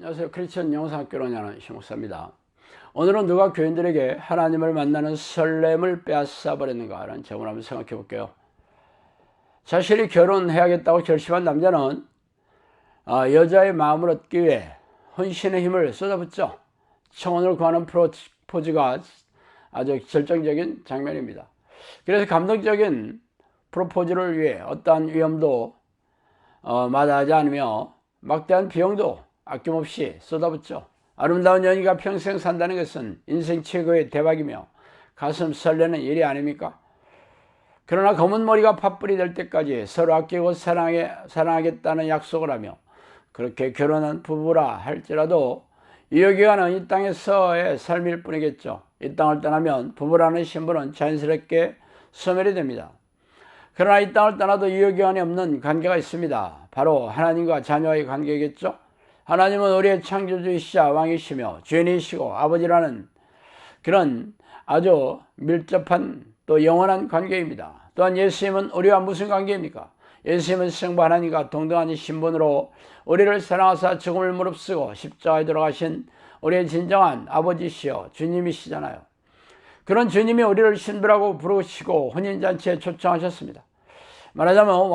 안녕하세요. 크리스천 영상학교로 운영하는 심목사입니다. 오늘은 누가 교인들에게 하나님을 만나는 설렘을 빼앗아 버렸는가 하는 제목을 한번 생각해 볼게요. 자신이 결혼해야겠다고 결심한 남자는 여자의 마음을 얻기 위해 헌신의 힘을 쏟아붓죠. 청혼을 구하는 프로포즈가 아주 절정적인 장면입니다. 그래서 감동적인 프로포즈를 위해 어떠한 위험도 마다하지 않으며 막대한 비용도 아낌없이 쏟아붓죠. 아름다운 연인과 평생 산다는 것은 인생 최고의 대박이며 가슴 설레는 일이 아닙니까? 그러나 검은 머리가 팥불이 될 때까지 서로 아끼고 사랑하겠다는 약속을 하며 그렇게 결혼한 부부라 할지라도 유효기간은 이 땅에서의 삶일 뿐이겠죠. 이 땅을 떠나면 부부라는 신분은 자연스럽게 소멸이 됩니다. 그러나 이 땅을 떠나도 유효기간이 없는 관계가 있습니다. 바로 하나님과 자녀의 관계겠죠. 하나님은 우리의 창조주이시자 왕이시며 주인이시고 아버지라는 그런 아주 밀접한 또 영원한 관계입니다. 또한 예수님은 우리와 무슨 관계입니까? 예수님은 성부 하나님과 동등한 신분으로 우리를 사랑하사 죽음을 무릅쓰고 십자가에 돌아가신 우리의 진정한 아버지시여 주님이시잖아요. 그런 주님이 우리를 신부라고 부르시고 혼인잔치에 초청하셨습니다. 말하자면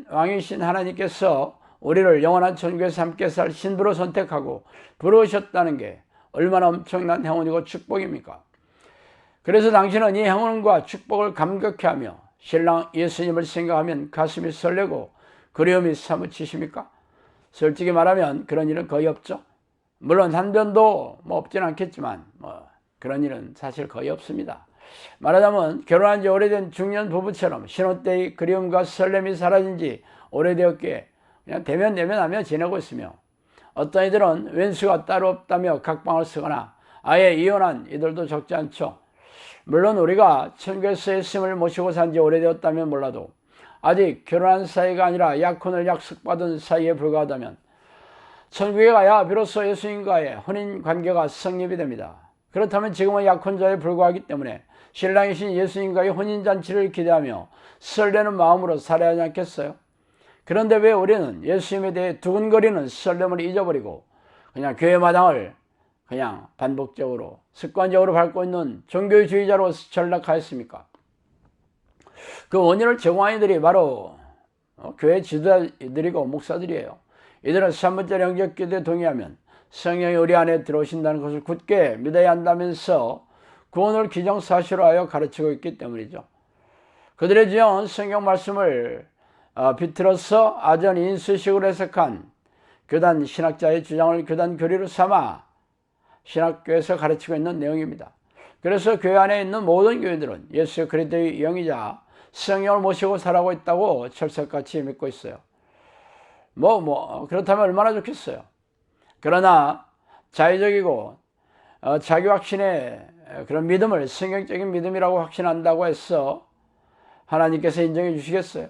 왕이신 하나님께서 우리를 영원한 천국에서 함께 살 신부로 선택하고 부르셨다는 게 얼마나 엄청난 행운이고 축복입니까? 그래서 당신은 이 행운과 축복을 감격해 하며 신랑 예수님을 생각하면 가슴이 설레고 그리움이 사무치십니까? 솔직히 말하면 그런 일은 거의 없죠. 물론 한 번도 없진 않겠지만 그런 일은 사실 거의 없습니다. 말하자면 결혼한 지 오래된 중년 부부처럼 신혼 때의 그리움과 설렘이 사라진 지 오래되었기에 그냥 대면하며 지내고 있으며 어떤 이들은 왼수가 따로 없다며 각방을 쓰거나 아예 이혼한 이들도 적지 않죠. 물론 우리가 천국에서 예수님을 모시고 산 지 오래되었다면 몰라도 아직 결혼한 사이가 아니라 약혼을 약속받은 사이에 불과하다면 천국에 가야 비로소 예수님과의 혼인관계가 성립이 됩니다. 그렇다면 지금은 약혼자에 불과하기 때문에 신랑이신 예수님과의 혼인잔치를 기대하며 설레는 마음으로 살아야 하지 않겠어요? 그런데 왜 우리는 예수님에 대해 두근거리는 설렘을 잊어버리고 그냥 교회 마당을 그냥 반복적으로 습관적으로 밟고 있는 종교주의자로 전락하였습니까? 그 원인을 제공한 이들이 바로 교회 지도자들이고 목사들이에요. 이들은 3분절 영접기도에 동의하면 성령이 우리 안에 들어오신다는 것을 굳게 믿어야 한다면서 구원을 기정사실화하여 가르치고 있기 때문이죠. 그들의 주장은 성경 말씀을 비틀어서 아전 인수식으로 해석한 교단 신학자의 주장을 교단 교리로 삼아 신학교에서 가르치고 있는 내용입니다. 그래서 교회 안에 있는 모든 교인들은 예수 그리스도의 영이자 성령을 모시고 살아가고 있다고 철석같이 믿고 있어요. 그렇다면 얼마나 좋겠어요. 그러나 자의적이고 자기 확신의 그런 믿음을 성경적인 믿음이라고 확신한다고 해서 하나님께서 인정해 주시겠어요?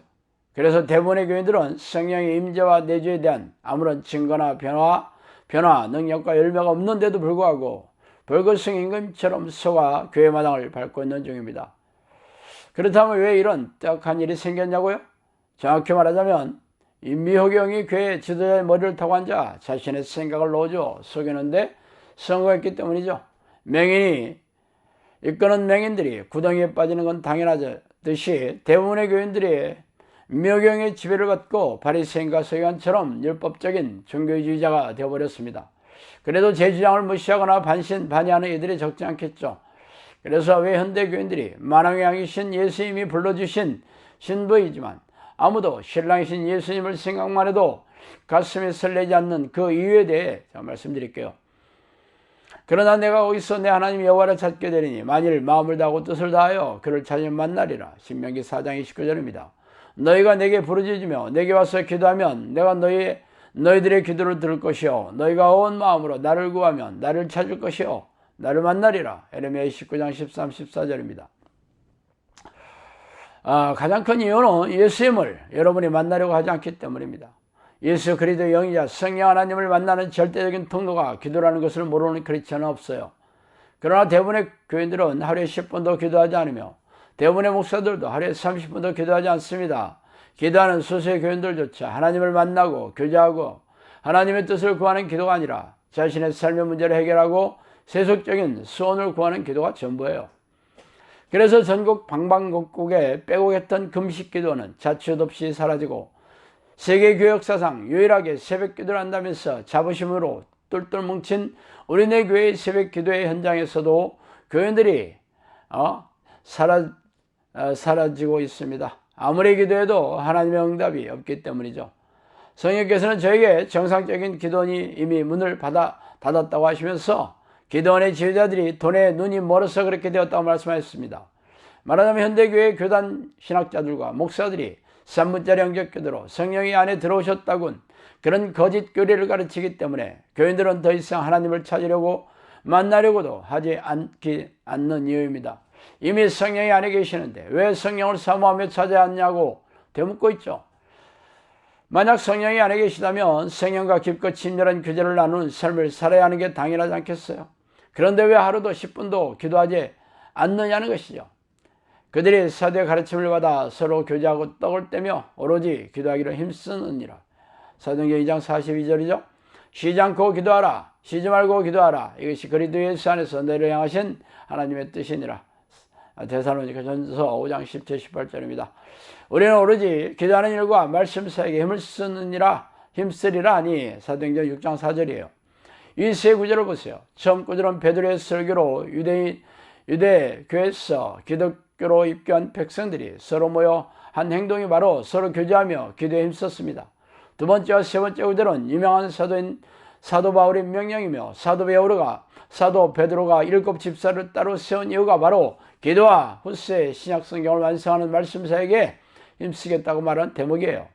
그래서 대부분의 교인들은 성령의 임재와 내주에 대한 아무런 증거나 변화, 능력과 열매가 없는데도 불구하고 벌거숭이 임금처럼 속아 교회 마당을 밟고 있는 중입니다. 그렇다면 왜 이런 떡한 일이 생겼냐고요? 정확히 말하자면 이 미호경이 교회 지도자의 머리를 타고 앉아 자신의 생각을 넣어줘 속이는데 성공했기 때문이죠. 맹인이 이끄는 맹인들이 구덩이에 빠지는 건 당연하듯이 대부분의 교인들이 미호경의 지배를 받고 바리새인과 서기관처럼 율법적인 종교주의자가 되어버렸습니다. 그래도 제 주장을 무시하거나 반신반의하는 이들이 적지 않겠죠. 그래서 왜 현대 교인들이 만왕의 왕이신 예수님이 불러주신 신부이지만 아무도 신랑이신 예수님을 생각만 해도 가슴이 설레지 않는 그 이유에 대해 제가 말씀드릴게요. 그러나 내가 거기서 내 하나님 여호와를 찾게 되리니 만일 마음을 다하고 뜻을 다하여 그를 찾으면 만나리라. 신명기 4장 29절입니다. 너희가 내게 부르짖으며 내게 와서 기도하면 내가 너희들의 기도를 들을 것이요 너희가 온 마음으로 나를 구하면 나를 찾을 것이요 나를 만나리라. 에레미야 29장 13, 14절입니다. 가장 큰 이유는 예수님을 여러분이 만나려고 하지 않기 때문입니다. 예수 그리스도의 영이자 성령 하나님을 만나는 절대적인 통로가 기도라는 것을 모르는 크리스천은 없어요. 그러나 대부분의 교인들은 하루에 10분도 기도하지 않으며 대부분의 목사들도 하루에 30분도 기도하지 않습니다. 기도하는 소수의 교인들조차 하나님을 만나고 교제하고 하나님의 뜻을 구하는 기도가 아니라 자신의 삶의 문제를 해결하고 세속적인 수원을 구하는 기도가 전부예요. 그래서 전국 방방곡곡에 빼곡했던 금식 기도는 자취 없이 사라지고 세계 교회 역사상 유일하게 새벽 기도를 한다면서 자부심으로 똘똘 뭉친 우리네 교회의 새벽 기도의 현장에서도 교인들이 사라지고 있습니다. 아무리 기도해도 하나님의 응답이 없기 때문이죠. 성령께서는 저에게 정상적인 기도원이 이미 문을 닫았다고 하시면서 기도원의 지휘자들이 돈에 눈이 멀어서 그렇게 되었다고 말씀하셨습니다. 말하자면 현대교회 교단 신학자들과 목사들이 3분짜리 영적기도로 성령이 안에 들어오셨다군 그런 거짓 교리를 가르치기 때문에 교인들은 더 이상 하나님을 찾으려고 만나려고도 하지 않는 이유입니다. 이미 성령이 안에 계시는데 왜 성령을 사모하며 찾아야 하냐고 되묻고 있죠. 만약 성령이 안에 계시다면 성령과 깊고 친밀한 교제를 나누는 삶을 살아야 하는 게 당연하지 않겠어요. 그런데 왜 하루도 10분도 기도하지 않느냐는 것이죠. 그들이 사도의 가르침을 받아 서로 교제하고 떡을 떼며 오로지 기도하기를 힘쓰느니라. 사도행전 2장 42절이죠. 쉬지 않고 기도하라. 쉬지 말고 기도하라. 이것이 그리스도 예수 안에서 너희를 향하신 하나님의 뜻이니라. 데살로니가전서 5장 17, 18절입니다. 우리는 오로지 기도하는 일과 말씀 사이에 힘을 힘쓰리라 하니 사도행전 6장 4절이에요. 이 세 구절을 보세요. 처음 구절은 베드로의 설교로 유대 교회에서 기독교로 입교한 백성들이 서로 모여 한 행동이 바로 서로 교제하며 기도에 힘썼습니다. 두 번째와 세 번째 구절은 유명한 사도인 사도 바울의 명령이며 사도 베드로가 7 집사를 따로 세운 이유가 바로 기도와 후세 신약 성경을 완성하는 말씀사에게 힘쓰겠다고 말한 대목이에요.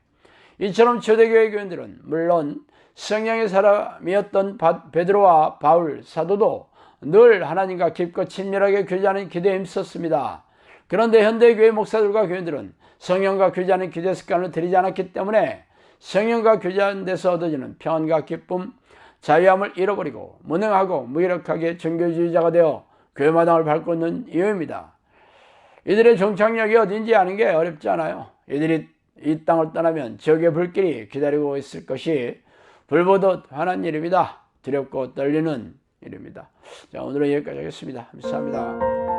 이처럼 초대교회 교인들은 물론 성령의 사람이었던 베드로와 바울 사도도 늘 하나님과 깊고 친밀하게 교제하는 기도에 힘썼습니다. 그런데 현대교회 목사들과 교인들은 성령과 교제하는 기도 습관을 들이지 않았기 때문에 성령과 교제하는 데서 얻어지는 평안과 기쁨, 자유함을 잃어버리고 무능하고 무기력하게 종교주의자가 되어 교회마당을 밟고 있는 이유입니다. 이들의 종착역이 어딘지 아는 게 어렵지 않아요. 이들이 이 땅을 떠나면 지옥의 불길이 기다리고 있을 것이 불보듯 환한 일입니다. 두렵고 떨리는 일입니다. 자, 오늘은 여기까지 하겠습니다. 감사합니다.